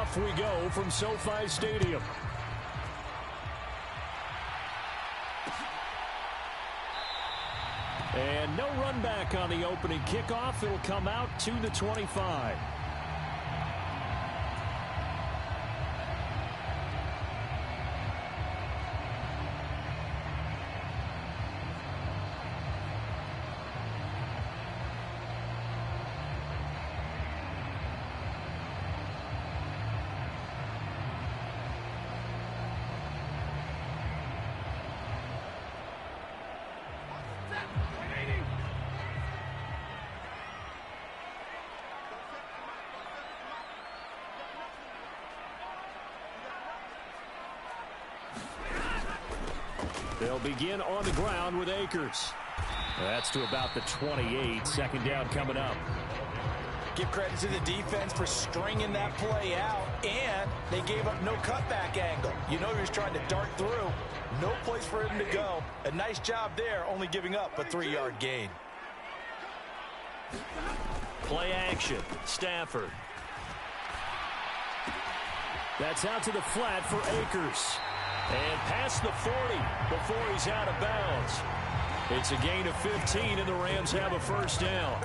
off we go from SoFi Stadium. And no run back on the opening kickoff. It'll come out to the 25. They'll begin on the ground with Akers. That's to about the 28. Second down coming up. Give credit to the defense for stringing that play out, and they gave up no cutback angle. You know he was trying to dart through. No place for him to go. A nice job there, only giving up a 3-yard gain. Play action. Stafford. That's out to the flat for Akers. And past the 40 before he's out of bounds. It's a gain of 15, and the Rams have a first down.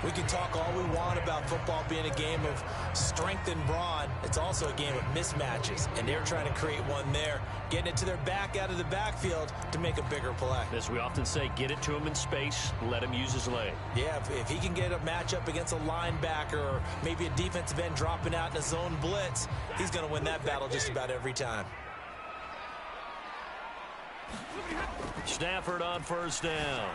We can talk all we want about football being a game of strength and brawn. It's also a game of mismatches, and they're trying to create one there, getting it to their back out of the backfield to make a bigger play. As we often say, get it to him in space, let him use his leg. Yeah, if he can get a matchup against a linebacker or maybe a defensive end dropping out in a zone blitz, he's going to win that battle just about every time. Stafford on first down.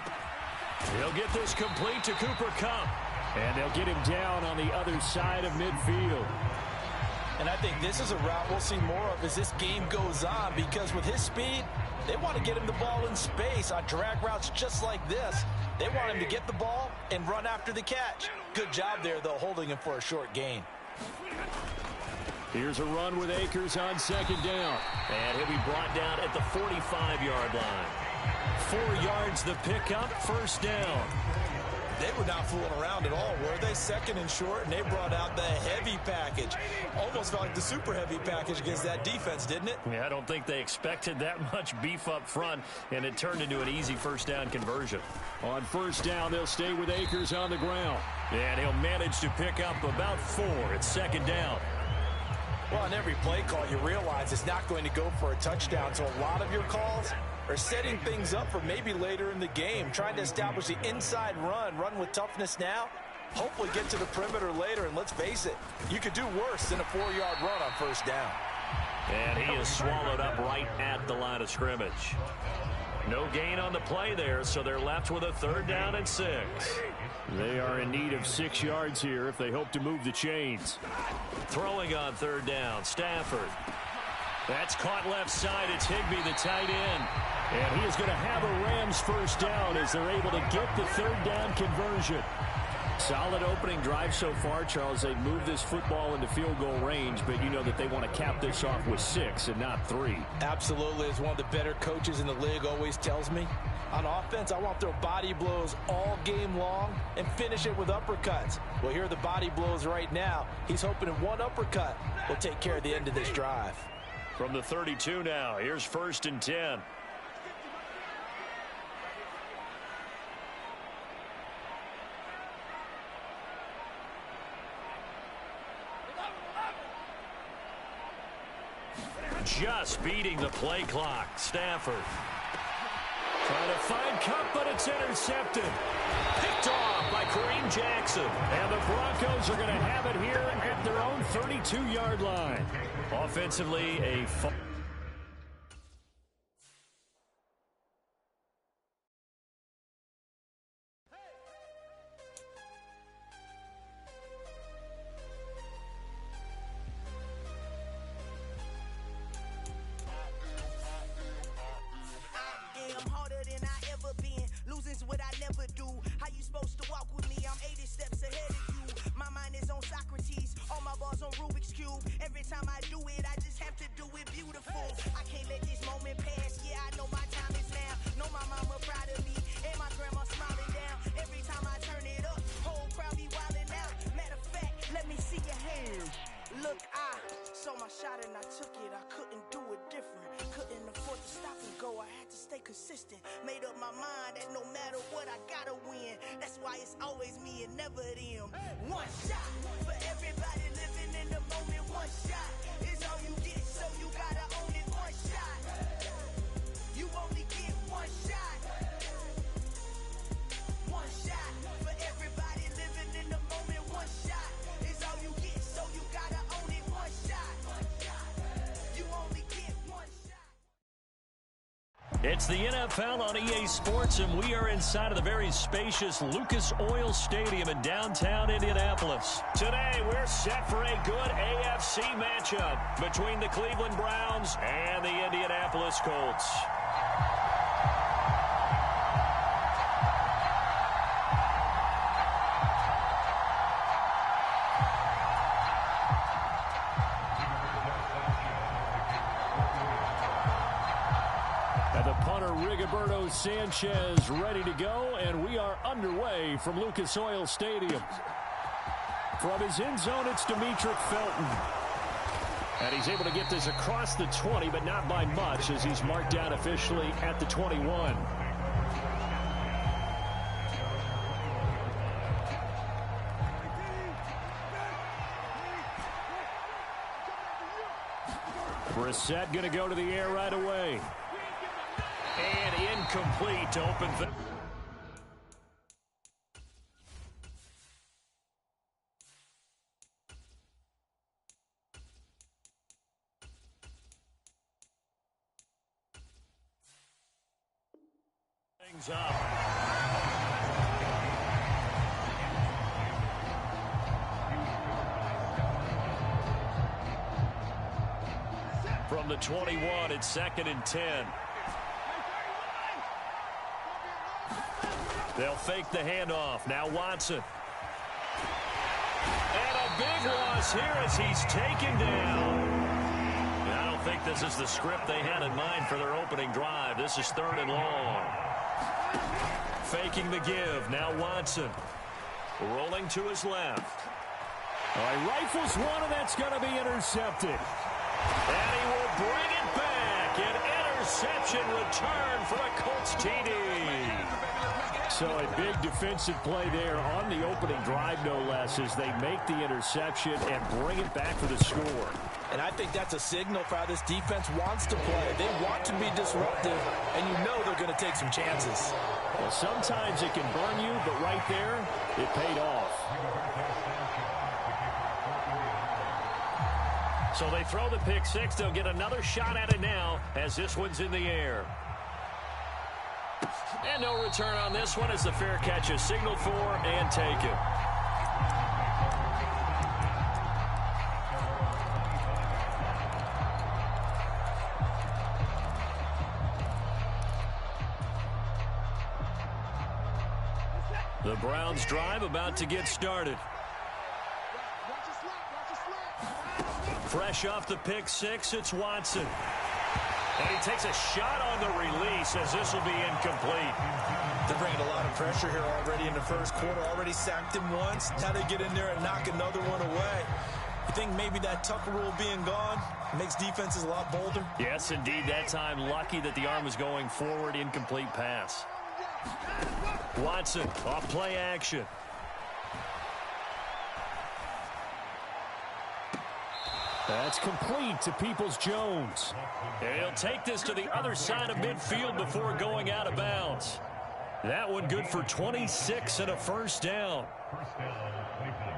He'll get this complete to Cooper Kupp. And they'll get him down on the other side of midfield. And I think this is a route we'll see more of as this game goes on, because with his speed, they want to get him the ball in space on drag routes just like this. They want him to get the ball and run after the catch. Good job there, though, holding him for a short gain. Here's a run with Akers on second down. And he'll be brought down at the 45-yard line. 4 yards the pickup, first down. They were not fooling around at all, were they? Second and short, and they brought out the heavy package. Almost felt like the super heavy package against that defense, didn't it? Yeah, I don't think they expected that much beef up front, and it turned into an easy first down conversion. On first down, they'll stay with Akers on the ground. And he'll manage to pick up about 4 at second down. Well, on every play call, you realize it's not going to go for a touchdown, so a lot of your calls are setting things up for maybe later in the game, trying to establish the inside run with toughness now, hopefully get to the perimeter later, and let's face it, you could do worse than a 4-yard run on first down. And he is swallowed up right at the line of scrimmage. No gain on the play there, so they're left with a 3rd down and 6. They are in need of 6 yards here if they hope to move the chains. Throwing on 3rd down, Stafford. That's caught left side. It's Higbee, the tight end. And he is going to have a Rams first down as they're able to get the 3rd down conversion. Solid opening drive so far, Charles. They've moved this football into field goal range, but you know that they want to cap this off with 6 and not 3. Absolutely. As one of the better coaches in the league always tells me, on offense, I want to throw body blows all game long and finish it with uppercuts. Well, here are the body blows right now. He's hoping in one uppercut will take care of the end of this drive. From the 32 now, here's 1st and 10. Just beating the play clock. Stafford trying to find Kupp, but it's intercepted. Picked off by Kareem Jackson. And the Broncos are going to have it here at their own 32-yard line. Offensively, a what I never do. How you supposed to walk with me? I'm 80 steps ahead of you. My mind is on Socrates, all my balls on Rubik's Cube. Every time I do it, I just have to do it beautiful. I can't let this moment pass. Yeah, I know my time is now. Know my mama proud of me, and my grandma smiling down. Every time I turn it up, whole crowd be wilding out. Matter of fact, let me see your hands. Look, I consistent. Made up my mind that no matter what, I gotta win. That's why it's always me and never them. One shot for everybody living in the moment. One shot is all you get, so you gotta own it. One shot. You only get one shot. One shot for everybody living in the moment. One shot is all you get, so you gotta own it. One shot. You only get one shot. It's the NFL on EA Sports, and we are inside of the very spacious Lucas Oil Stadium in downtown Indianapolis. Today, we're set for a good AFC matchup between the Cleveland Browns and the Indianapolis Colts. Roberto Sanchez ready to go, and we are underway from Lucas Oil Stadium. From his end zone, it's Demetric Felton. And he's able to get this across the 20, but not by much, as he's marked down officially at the 21. Brissett going to go to the air right away. And incomplete to open things up. From the 21, it's 2nd and 10. They'll fake the handoff. Now Watson. And a big loss here as he's taken down. And I don't think this is the script they had in mind for their opening drive. This is 3rd and long. Faking the give. Now Watson. Rolling to his left. All right, rifles one, and that's going to be intercepted. And he will bring it back. An interception return for a Colts TD. So a big defensive play there on the opening drive, no less, as they make the interception and bring it back for the score. And I think that's a signal for how this defense wants to play. They want to be disruptive, and you know they're going to take some chances. Well, sometimes it can burn you, but right there, it paid off. So they throw the pick six. They'll get another shot at it now as this one's in the air. And no return on this one as the fair catch is signaled for and taken. The Browns drive about to get started. Fresh off the pick six, it's Watson. And he takes a shot on the release as this will be incomplete. They're bringing a lot of pressure here already in the first quarter. Already sacked him once. Now they get in there and knock another one away. You think maybe that Tucker rule being gone makes defenses a lot bolder? Yes, indeed. That time lucky that the arm was going forward. Incomplete pass. Watson off play action. That's complete to Peoples-Jones. And he'll take this to the other side of midfield before going out of bounds. That one good for 26 and a first down.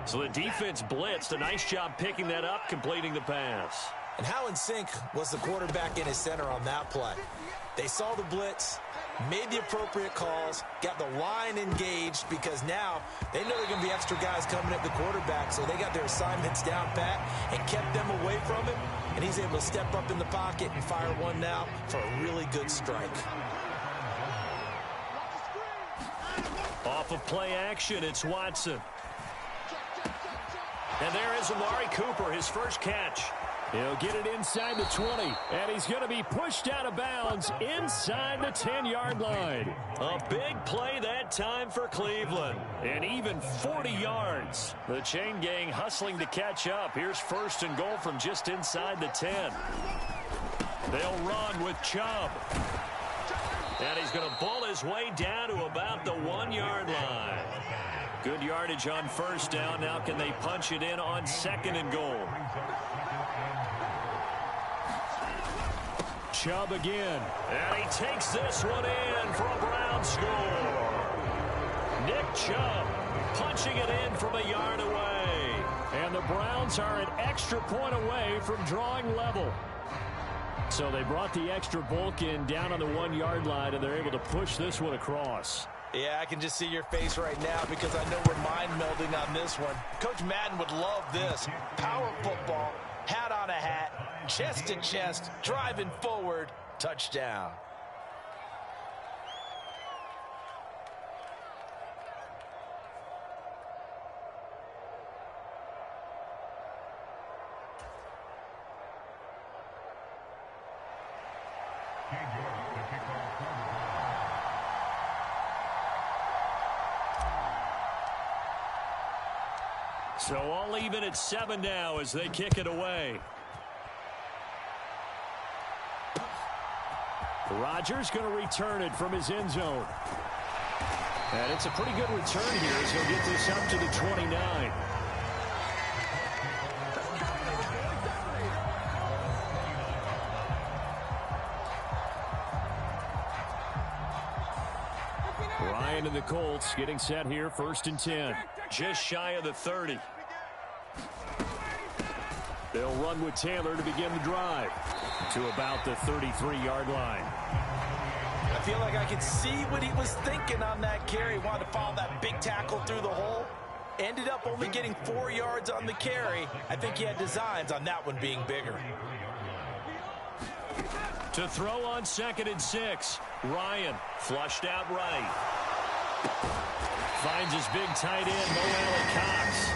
So the defense blitzed. A nice job picking that up, completing the pass. And how in sync was the quarterback and his center on that play? They saw the blitz, made the appropriate calls, got the line engaged because now they know they're going to be extra guys coming at the quarterback, so they got their assignments down pat and kept them away from him, and he's able to step up in the pocket and fire one now for a really good strike. Off of play action, it's Watson. And there is Amari Cooper, his first catch. He'll get it inside the 20, and he's going to be pushed out of bounds inside the 10-yard line. A big play that time for Cleveland, and even 40 yards. The chain gang hustling to catch up. Here's 1st and goal from just inside the 10. They'll run with Chubb. And he's going to bull his way down to about the 1-yard line. Good yardage on first down. Now can they punch it in on 2nd and goal? Chubb again. And he takes this one in for a Brown score. Nick Chubb punching it in from a yard away. And the Browns are an extra point away from drawing level. So they brought the extra bulk in down on the 1-yard line, and they're able to push this one across. Yeah, I can just see your face right now because I know we're mind melding on this one. Coach Madden would love this. Power football, hat on a hat, chest to chest, driving forward, touchdown. So all even at 7 now as they kick it away. Rodgers going to return it from his end zone. And it's a pretty good return here as he'll get this up to the 29. Ryan and the Colts getting set here, 1st and 10. Just shy of the 30. They'll run with Taylor to begin the drive to about the 33-yard line. I feel like I could see what he was thinking on that carry. Wanted to follow that big tackle through the hole. Ended up only getting 4 yards on the carry. I think he had designs on that one being bigger. To throw on 2nd and 6. Ryan flushed out right. Finds his big tight end, Mo Cox.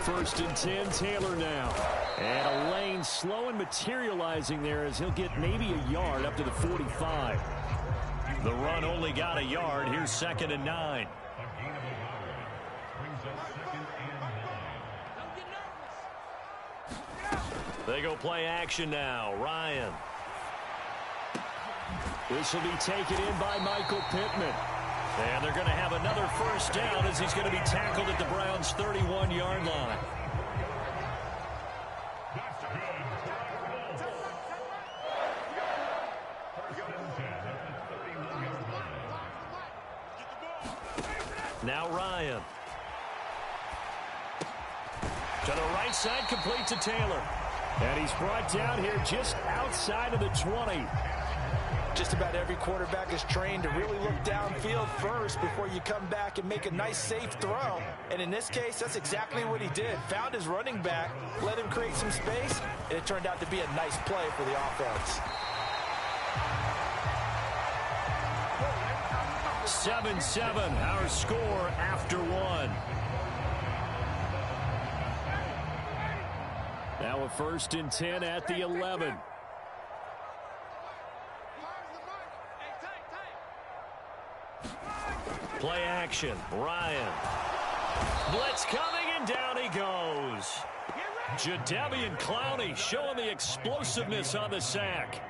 First and 10, Taylor now. And a lane slow and materializing there as he'll get maybe a yard up to the 45. The run only got a yard. Here's 2nd and 9. They go play action now. Ryan. This will be taken in by Michael Pittman. And they're going to have another first down as he's going to be tackled at the Browns' 31-yard line. Now Ryan. To the right side, complete to Taylor. And he's brought down here just outside of the 20. Just about every quarterback is trained to really look downfield first before you come back and make a nice, safe throw. And in this case, that's exactly what he did. Found his running back, let him create some space, and it turned out to be a nice play for the offense. 7-7, our score after 1. Now a 1st and 10 at the 11. Play action. Ryan. Blitz coming, and down he goes. Jadeveon Clowney showing the explosiveness on the sack.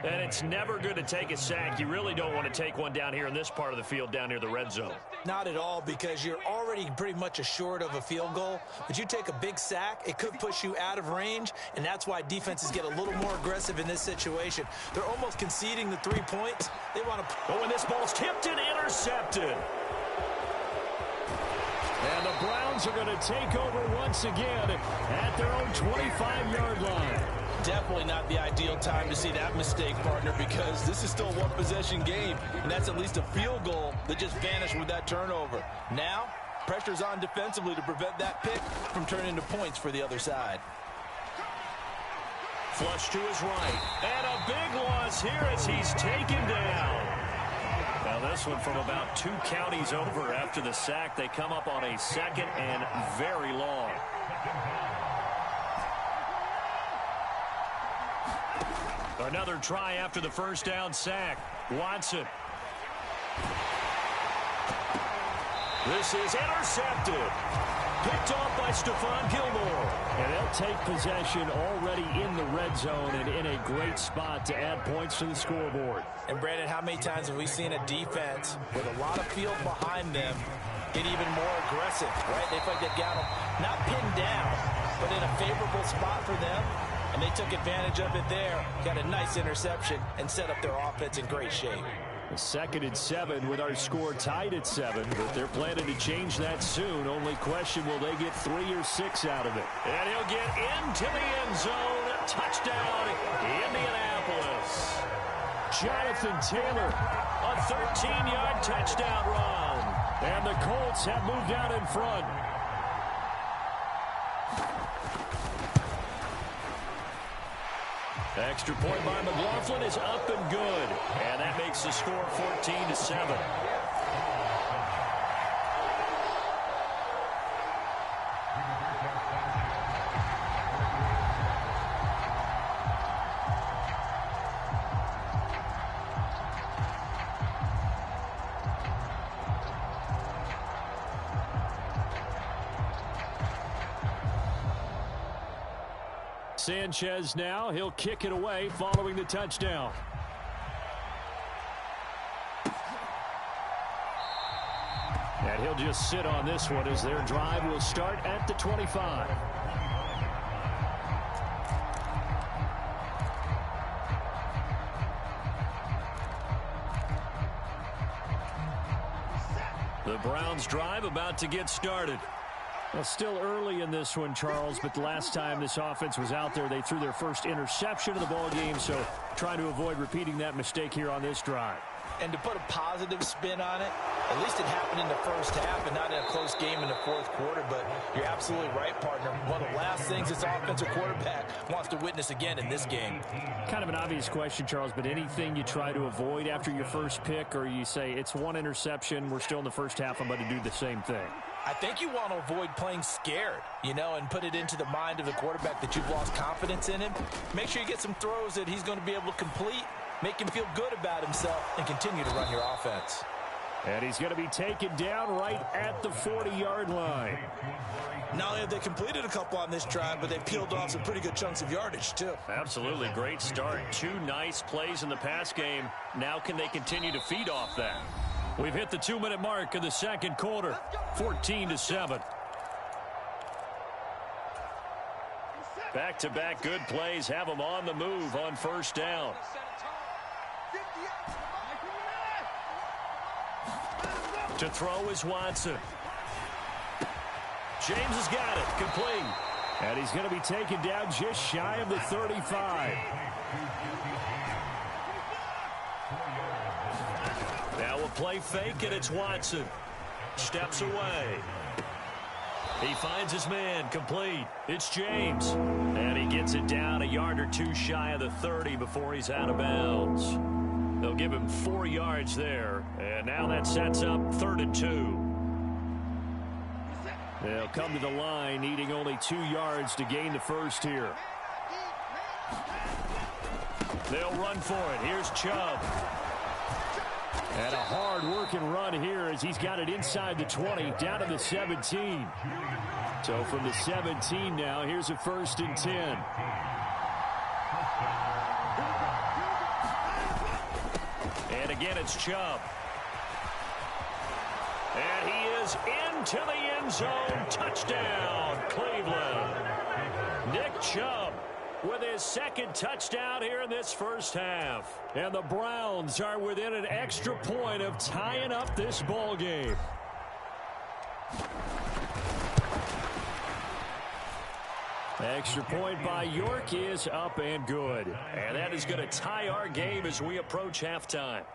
And it's never good to take a sack. You really don't want to take one down here in this part of the field, down near the red zone. Not at all, because you're already pretty much assured of a field goal. But you take a big sack, it could push you out of range, and that's why defenses get a little more aggressive in this situation. They're almost conceding the 3 points. They want to... But when this ball's tipped and intercepted. And the Browns are going to take over once again at their own 25-yard line. Definitely not the ideal time to see that mistake, partner, because this is still a one-possession game, and that's at least a field goal that just vanished with that turnover. Now, pressure's on defensively to prevent that pick from turning into points for the other side. Flush to his right. And a big loss here as he's taken down. Now this one from about 2 counties over after the sack. They come up on a 2nd and very long. Another try after the first down sack. Watson. This is intercepted. Picked off by Stephon Gilmore. And they'll take possession already in the red zone and in a great spot to add points to the scoreboard. And Brandon, how many times have we seen a defense with a lot of field behind them get even more aggressive, right? They feel like they've got them not pinned down, but in a favorable spot for them. And they took advantage of it there. Got a nice interception and set up their offense in great shape. A 2nd and 7 with our score tied at 7, but they're planning to change that soon. Only question, will they get 3 or 6 out of it? And he'll get into the end zone. Touchdown, Indianapolis. Jonathan Taylor, a 13-yard touchdown run. And the Colts have moved out in front. Extra point by McLaughlin is up and good. And that makes the score 14-7. Sanchez now, he'll kick it away following the touchdown. And he'll just sit on this one as their drive will start at the 25. The Browns' drive about to get started. Well, still early in this one, Charles, but the last time this offense was out there, they threw their first interception of the ball game, so trying to avoid repeating that mistake here on this drive. And to put a positive spin on it, at least it happened in the first half and not in a close game in the fourth quarter, but you're absolutely right, partner. One of the last things this offensive quarterback wants to witness again in this game. Kind of an obvious question, Charles, but anything you try to avoid after your first pick, or you say it's one interception, we're still in the first half, I'm going to do the same thing? I think you want to avoid playing scared, you know, and put it into the mind of the quarterback that you've lost confidence in him. Make sure you get some throws that he's going to be able to complete, make him feel good about himself, and continue to run your offense. And he's going to be taken down right at the 40-yard line. Not only have they completed a couple on this drive, but they peeled off some pretty good chunks of yardage, too. Absolutely. Great start. 2 nice plays in the pass game. Now can they continue to feed off that? We've hit the 2-minute mark of the second quarter, 14-7. Back-to-back good plays have them on the move on first down. To throw is Watson. James has got it, complete. And he's going to be taken down just shy of the 35. Now we'll play fake, and it's Watson. Steps away. He finds his man, complete. It's James. And he gets it down a yard or 2 shy of the 30 before he's out of bounds. They'll give him 4 yards there. And now that sets up 3rd and 2. They'll come to the line, needing only 2 yards to gain the first here. They'll run for it. Here's Chubb. And a hard-working run here as he's got it inside the 20, down to the 17. So from the 17 now, here's a 1st and 10. And again, it's Chubb. And he is into the end zone. Touchdown, Cleveland. Nick Chubb with his 2nd touchdown here in this first half. And the Browns are within an extra point of tying up this ball game. Extra point by York is up and good. And that is going to tie our game as we approach halftime.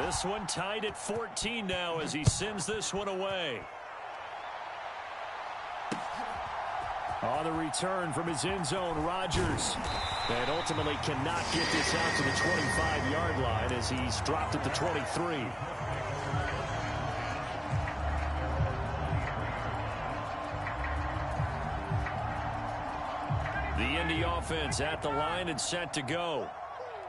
This one tied at 14 now as he sends this one away. On the return from his end zone, Rodgers. And ultimately cannot get this out to the 25-yard line as he's dropped at the 23. The Indy offense at the line and set to go.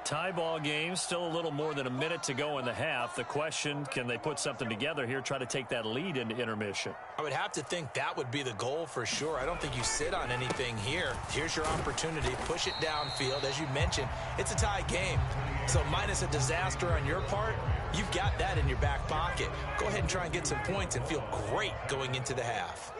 Tie ball game, still a little more than a minute to go in the half. The question, can they put something together here, try to take that lead into intermission? I would have to think that would be the goal for sure. I don't think you sit on anything here. Here's your opportunity. Push it downfield. As you mentioned, it's a tie game. So minus a disaster on your part, you've got that in your back pocket. Go ahead and try and get some points and feel great going into the half.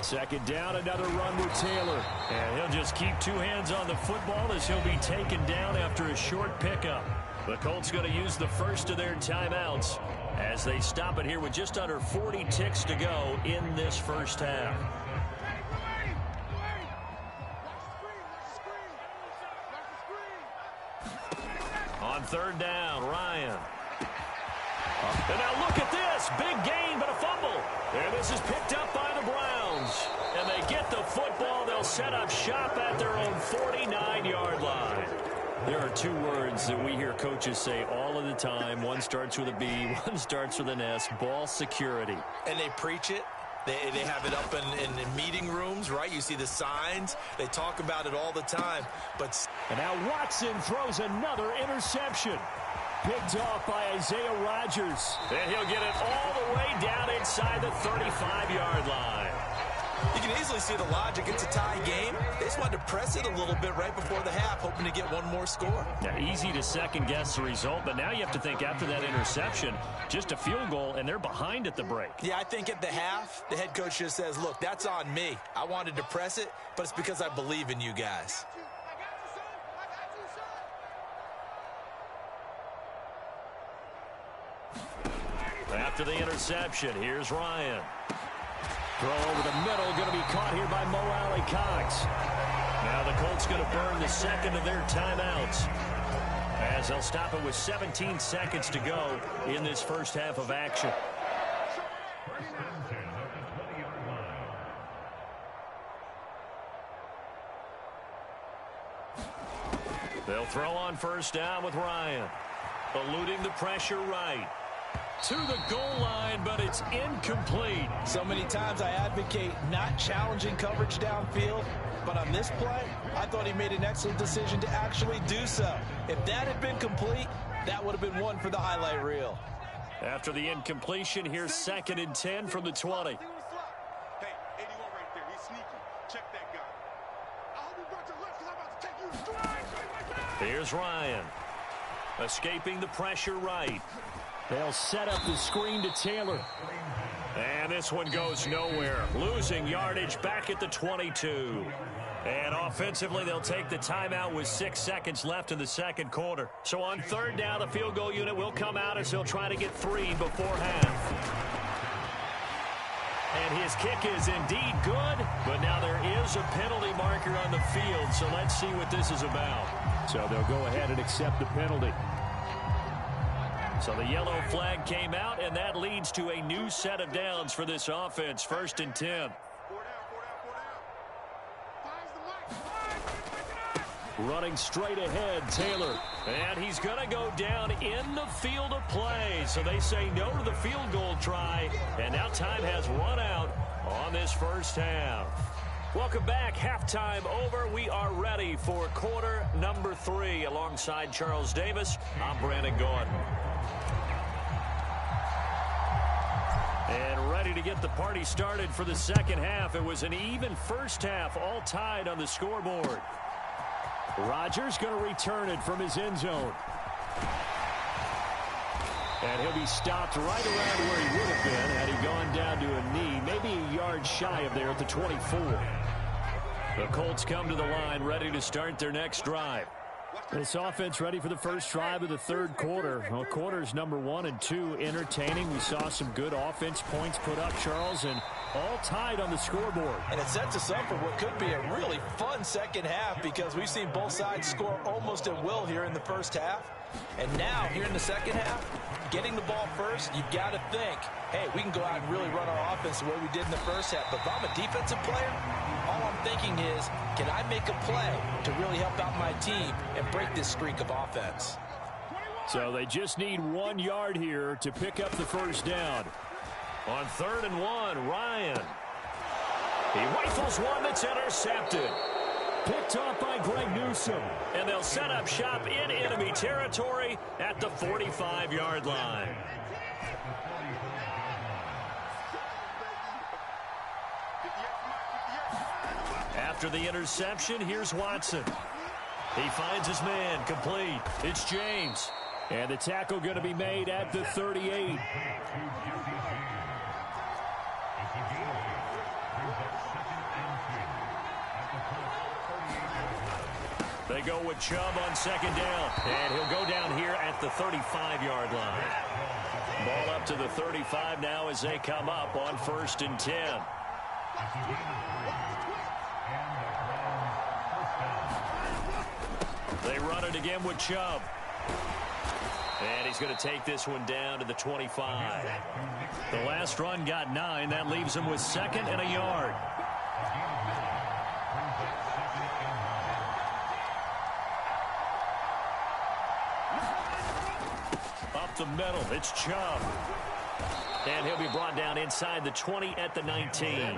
Second down, another run with Taylor. And he'll just keep two hands on the football as he'll be taken down after a short pickup. The Colts going to use the first of their timeouts as they stop it here with just under 40 ticks to go in this first half. On third down, Ryan. And now look at this. Big gain, but a fumble. And this is picked up by the Browns. And they get the football. They'll set up shop at their own 49-yard line. There are two words that we hear coaches say all of the time. One starts with a B, one starts with an S, ball security. And they preach it. They have it up in meeting rooms, right? You see the signs. They talk about it all the time. And now Watson throws another interception. Picked off by Isaiah Rodgers. And he'll get it all the way down inside the 35-yard line. You can easily see the logic. It's a tie game. They just wanted to press it a little bit right before the half, hoping to get one more score. Now, easy to second-guess the result, but now you have to think after that interception, just a field goal, and they're behind at the break. Yeah, I think at the half, the head coach just says, look, that's on me. I wanted to press it, but it's because I believe in you guys. After the interception, here's Ryan. Throw over the middle, going to be caught here by Mo Alley-Cox. Now the Colts going to burn the second of their timeouts as they'll stop it with 17 seconds to go in this first half of action. They'll throw on first down with Ryan. Eluding the pressure right. To the goal line, but it's incomplete. So many times I advocate not challenging coverage downfield, but on this play, I thought he made an excellent decision to actually do so. If that had been complete, that would have been one for the highlight reel. After the incompletion, here's 2nd and 10 from the 20. Hey, 81 right there. He's sneaky. Check that guy. I hope you got your left because I'm about to take you straight. Here's Ryan. Escaping the pressure right. They'll set up the screen to Taylor. And this one goes nowhere. Losing yardage back at the 22. And offensively, they'll take the timeout with 6 seconds left in the second quarter. So on third down, the field goal unit will come out as they'll try to get 3 before half. And his kick is indeed good, but now there is a penalty marker on the field, so let's see what this is about. So they'll go ahead and accept the penalty. So the yellow flag came out, and that leads to a new set of downs for this offense. 1st and 10. Running straight ahead, Taylor. And he's going to go down in the field of play. So they say no to the field goal try. And now time has run out on this first half. Welcome back. Halftime over. We are ready for quarter number 3. Alongside Charles Davis, I'm Brandon Gordon. And ready to get the party started for the second half. It was an even first half, all tied on the scoreboard. Rodgers going to return it from his end zone. And he'll be stopped right around where he would have been had he gone down to a knee, maybe a yard shy of there at the 24. The Colts come to the line ready to start their next drive. This offense ready for the first drive of the third quarter. Well, quarters number 1 and 2 entertaining. We saw some good offense points put up, Charles, and all tied on the scoreboard. And it sets us up for what could be a really fun second half because we've seen both sides score almost at will here in the first half. And now, here in the second half, getting the ball first, you've got to think, hey, we can go out and really run our offense the way we did in the first half. But if I'm a defensive player, all I'm thinking is, can I make a play to really help out my team and break this streak of offense? So they just need 1 yard here to pick up the first down. On 3rd and 1, Ryan. He rifles one that's intercepted. Picked off by Greg Newsome. And they'll set up shop in enemy territory at the 45-yard line. After the interception, here's Watson. He finds his man, complete. It's James. And the tackle going to be made at the 38. They go with Chubb on second down. And he'll go down here at the 35-yard line. Ball up to the 35 now as they come up on 1st and 10. They run it again with Chubb. And he's going to take this one down to the 25. The last run got 9. That leaves him with 2nd and a yard. Up the middle, it's Chubb. And he'll be brought down inside the 20 at the 19.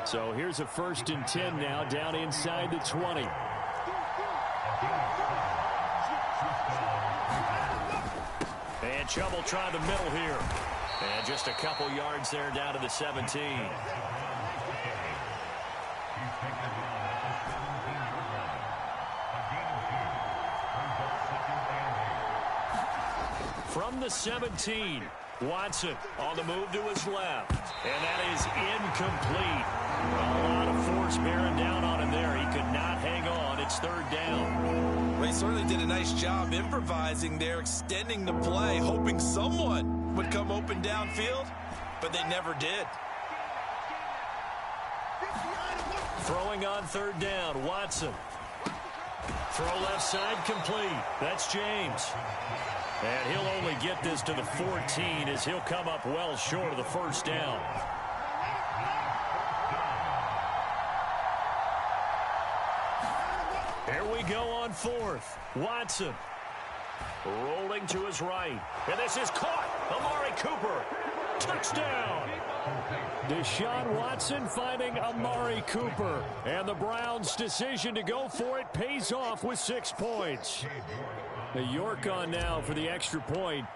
So here's a 1st and 10 now, down inside the 20. And Chubb will try the middle here. And just a couple yards there down to the 17. From the 17, Watson on the move to his left. And that is incomplete. A lot of force bearing down on him there. He could not hang on. It's 3rd down. Well, he certainly did a nice job improvising there, extending the play, hoping someone would come open downfield, but they never did. Throwing on 3rd down, Watson. Throw left side complete. That's James. And he'll only get this to the 14 as he'll come up well short of the 1st down. Here we go on 4th. Watson rolling to his right. And this is caught. Amari Cooper. Touchdown. Deshaun Watson finding Amari Cooper. And the Browns' decision to go for it pays off with 6 points. The York on now for the extra point.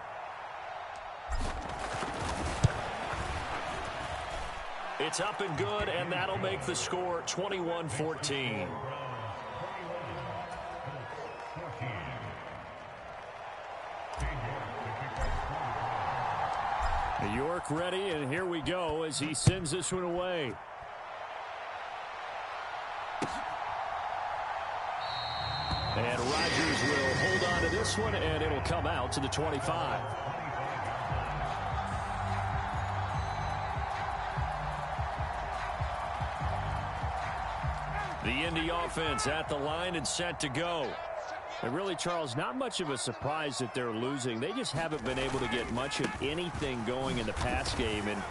It's up and good, and that'll make the score 21-14. The York ready, and here we go as he sends this one away. And Rodgers will hold on to this one, and it'll come out to the 25. The Indy offense at the line and set to go. And really, Charles, not much of a surprise that they're losing. They just haven't been able to get much of anything going in the pass game. And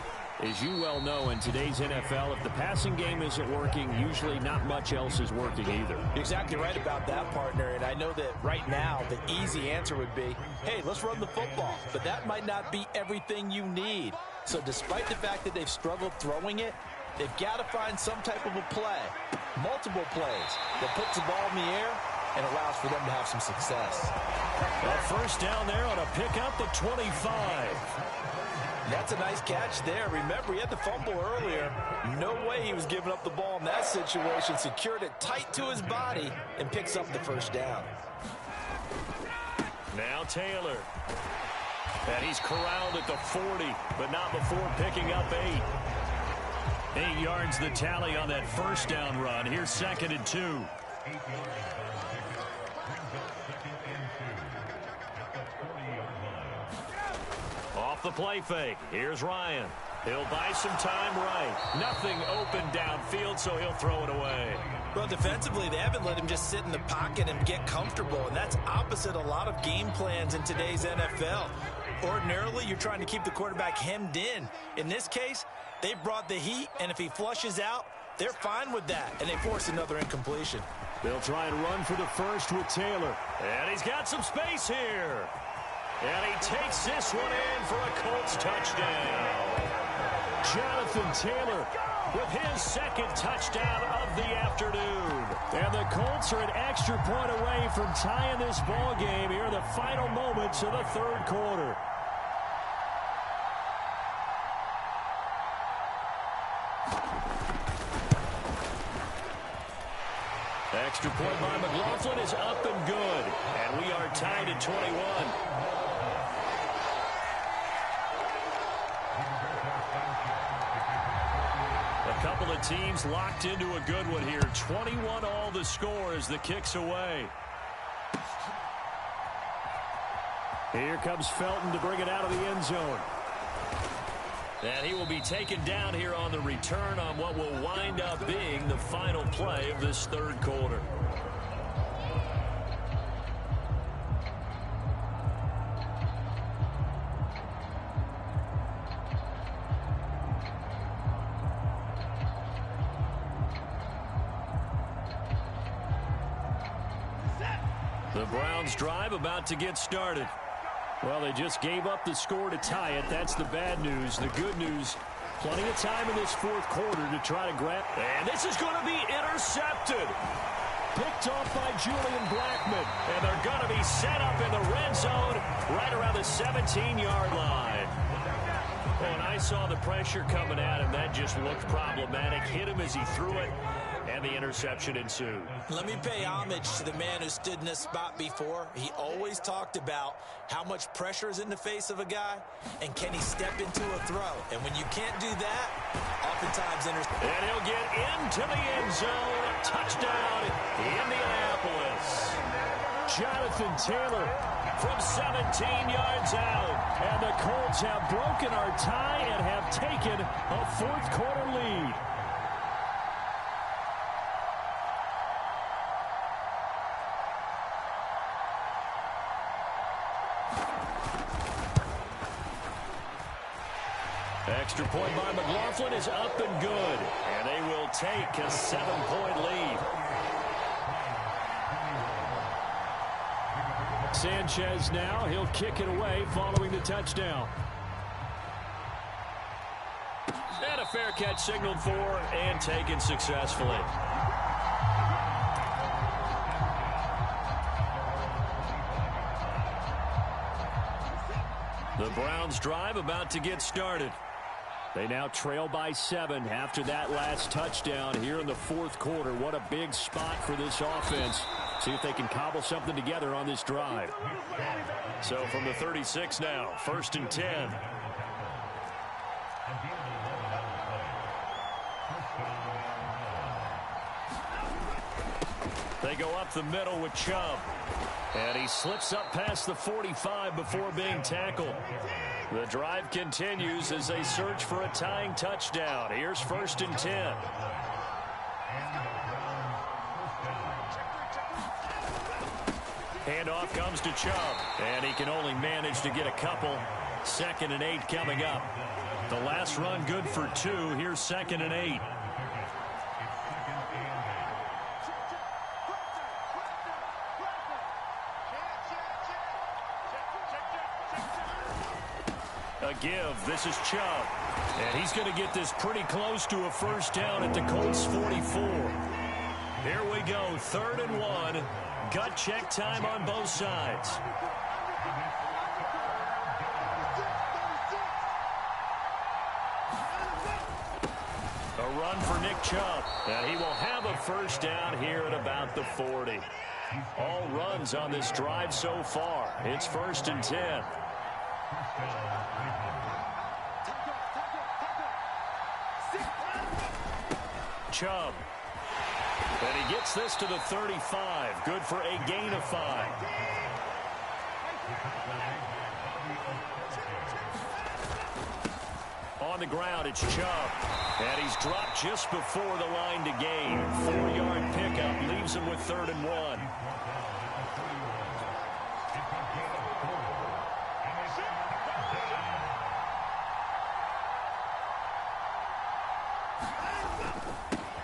as you well know, in today's NFL, if the passing game isn't working, usually not much else is working either. You're exactly right about that, partner. And I know that right now the easy answer would be, hey, let's run the football. But that might not be everything you need. So despite the fact that they've struggled throwing it, they've got to find some type of a play, multiple plays, that puts the ball in the air and allows for them to have some success. A 1st down there on a pickup at 25. That's a nice catch there. Remember, he had the fumble earlier. No way he was giving up the ball in that situation. Secured it tight to his body and picks up the 1st down. Now Taylor. And he's corralled at the 40, but not before picking up 8. 8 yards the tally on that 1st down run. Here's 2nd and 2. Off the play fake. Here's Ryan. He'll buy some time right. Nothing open downfield, so he'll throw it away. Well, defensively, they haven't let him just sit in the pocket and get comfortable, and that's opposite a lot of game plans in today's NFL. Ordinarily, you're trying to keep the quarterback hemmed in. In this case, they brought the heat, and if he flushes out, they're fine with that, and they force another incompletion. They'll try and run for the 1st with Taylor. And he's got some space here. And he takes this one in for a Colts touchdown. Jonathan Taylor with his second touchdown of the afternoon. And the Colts are an extra point away from tying this ball game here in the final moments of the third quarter. Extra point by McLaughlin is up and good. And we are tied at 21. A couple of teams locked into a good one here. 21 all the score as the kick's away. Here comes Felton to bring it out of the end zone. And he will be taken down here on the return on what will wind up being the final play of this third quarter. The Browns drive about to get started. Well, they just gave up the score to tie it. That's the bad news. The good news, plenty of time in this fourth quarter to try to grab. And this is going to be intercepted. Picked off by Julian Blackmon. And they're going to be set up in the red zone right around the 17-yard line. Oh, and I saw the pressure coming at him. That just looked problematic. Hit him as he threw it. And the interception ensued. Let me pay homage to the man who stood in this spot before. He always talked about how much pressure is in the face of a guy, and can he step into a throw. And when you can't do that, oftentimes interception. And he'll get into the end zone. Touchdown, Indianapolis. Jonathan Taylor from 17 yards out. And the Colts have broken our tie and have taken a fourth quarter lead. Extra point by McLaughlin is up and good. And they will take a 7-point lead. Sanchez now. He'll kick it away following the touchdown. And a fair catch signaled for and taken successfully. The Browns drive about to get started. They now trail by 7 after that last touchdown here in the fourth quarter. What a big spot for this offense. See if they can cobble something together on this drive. So from the 36 now, 1st and 10. They go up the middle with Chubb. And he slips up past the 45 before being tackled. The drive continues as they search for a tying touchdown. Here's 1st and 10. Handoff comes to Chubb. And he can only manage to get a couple. 2nd and 8 coming up. The last run good for 2. Here's 2nd and 8. A give. This is Chubb. And he's going to get this pretty close to a first down at the Colts 44. Here we go. 3rd and 1. Gut check time on both sides. A run for Nick Chubb. And he will have a first down here at about the 40. All runs on this drive so far. It's 1st and 10. Chubb. And he gets this to the 35. Good for a gain of 5. On the ground, it's Chubb. And he's dropped just before the line to gain. 4-yard pickup leaves him with 3rd and 1.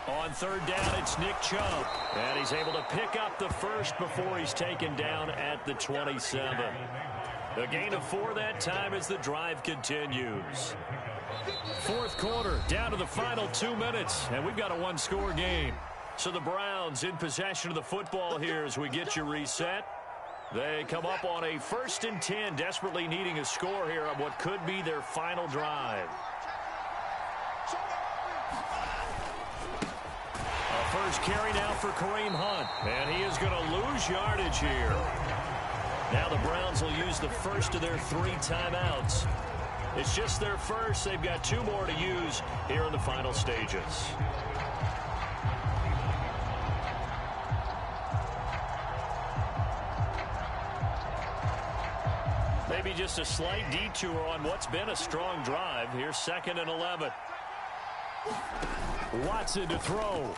On 3rd down, it's Nick Chubb. And he's able to pick up the first before he's taken down at the 27. A gain of 4 that time as the drive continues. Fourth quarter, down to the final 2 minutes, and we've got a one-score game. So the Browns in possession of the football here as we get you reset. They come up on a 1st and 10, desperately needing a score here on what could be their final drive. A first carry now for Kareem Hunt, and he is going to lose yardage here. Now the Browns will use the first of their 3 timeouts. It's just their first. They've got 2 more to use here in the final stages. Maybe just a slight detour on what's been a strong drive. Here's 2nd and 11. Watson to throw.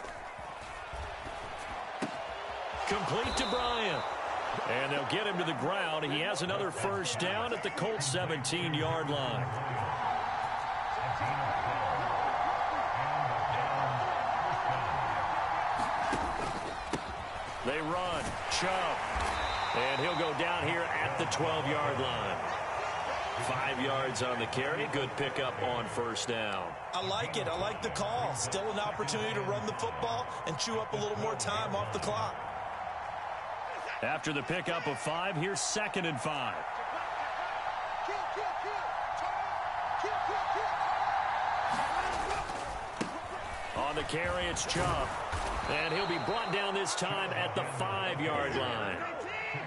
Complete to Bryant. And they'll get him to the ground. He has another first down at the Colts 17-yard line. They run. Chubb. And he'll go down here at the 12-yard line. 5 yards on the carry. Good pickup on first down. I like it. I like the call. Still an opportunity to run the football and chew up a little more time off the clock. After the pickup of 5, here's 2nd and 5. On the carry, it's Chubb. And he'll be brought down this time at the 5-yard line.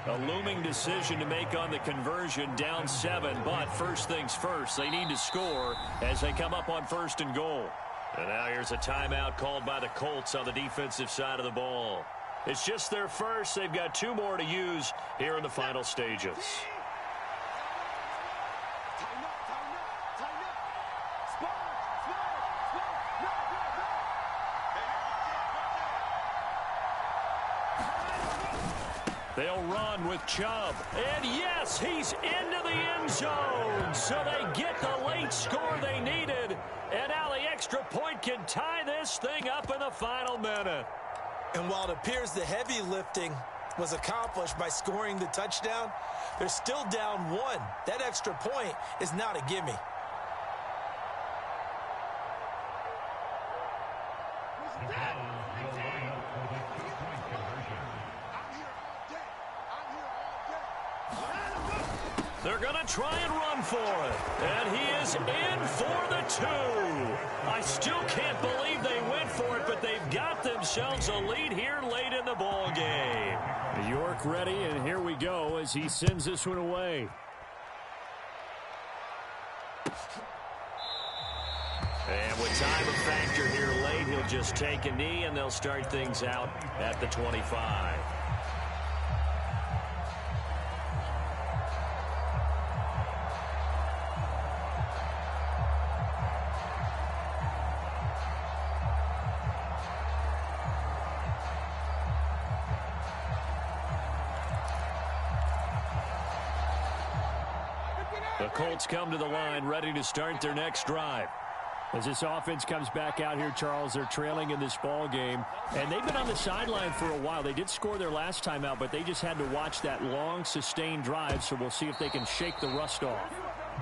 A looming decision to make on the conversion, down 7. But first things first, they need to score as they come up on 1st and goal. And now here's a timeout called by the Colts on the defensive side of the ball. It's just their first. They've got 2 more to use here in the final stages. They'll run with Chubb. And yes, he's into the end zone. So they get the late score they needed. And now the extra point can tie this thing up in the final minute. And while it appears the heavy lifting was accomplished by scoring the touchdown, they're still down 1. That extra point is not a gimme. They're going to try and run for it. And he is in for the 2. I still can't believe they went for it, but they've got themselves a lead here late in the ball game. York ready, and here we go as he sends this one away. And with time a factor here late, he'll just take a knee, and they'll start things out at the 25. The Colts come to the line, ready to start their next drive. As this offense comes back out here, Charles, they're trailing in this ball game. And they've been on the sideline for a while. They did score their last time out, but they just had to watch that long, sustained drive. So we'll see if they can shake the rust off.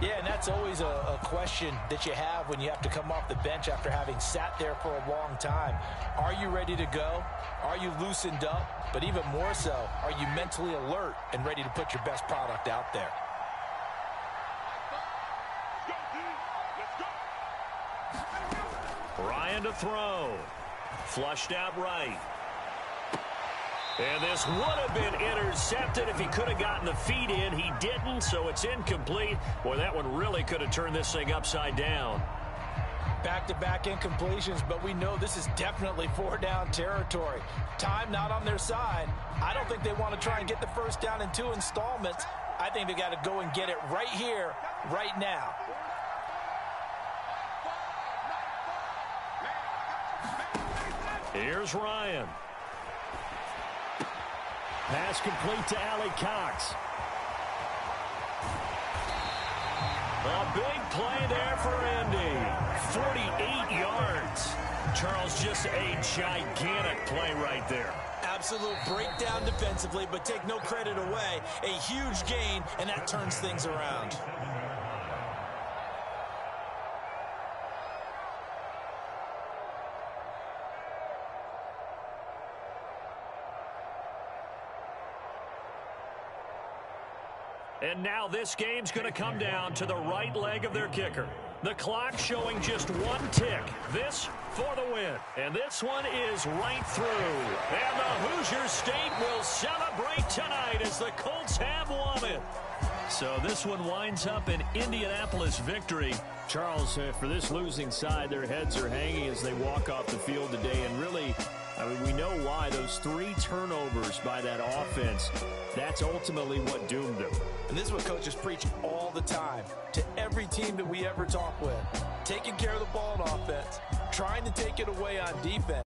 Yeah, and that's always a question that you have when you have to come off the bench after having sat there for a long time. Are you ready to go? Are you loosened up? But even more so, are you mentally alert and ready to put your best product out there? Ryan to throw. Flushed out right. And this would have been intercepted if he could have gotten the feet in. He didn't, so it's incomplete. Boy, that one really could have turned this thing upside down. Back-to-back incompletions, but we know this is definitely 4-down territory. Time not on their side. I don't think they want to try and get the first down in 2 installments. I think they got to go and get it right here, right now. Here's Ryan. Pass complete to Allie Cox. A big play there for Indy. 48 yards. Charles, just a gigantic play right there. Absolute breakdown defensively, but take no credit away. A huge gain, and that turns things around. And now this game's going to come down to the right leg of their kicker. The clock showing just one tick. This for the win. And this one is right through. And the Hoosier State will celebrate tonight as the Colts have won it. So this one winds up an Indianapolis victory. Charles, for this losing side, their heads are hanging as they walk off the field today. And really, I mean, we know why. Those 3 turnovers by that offense, that's ultimately what doomed them. And this is what coaches preach all the time to every team that we ever talk with. Taking care of the ball on offense, trying to take it away on defense.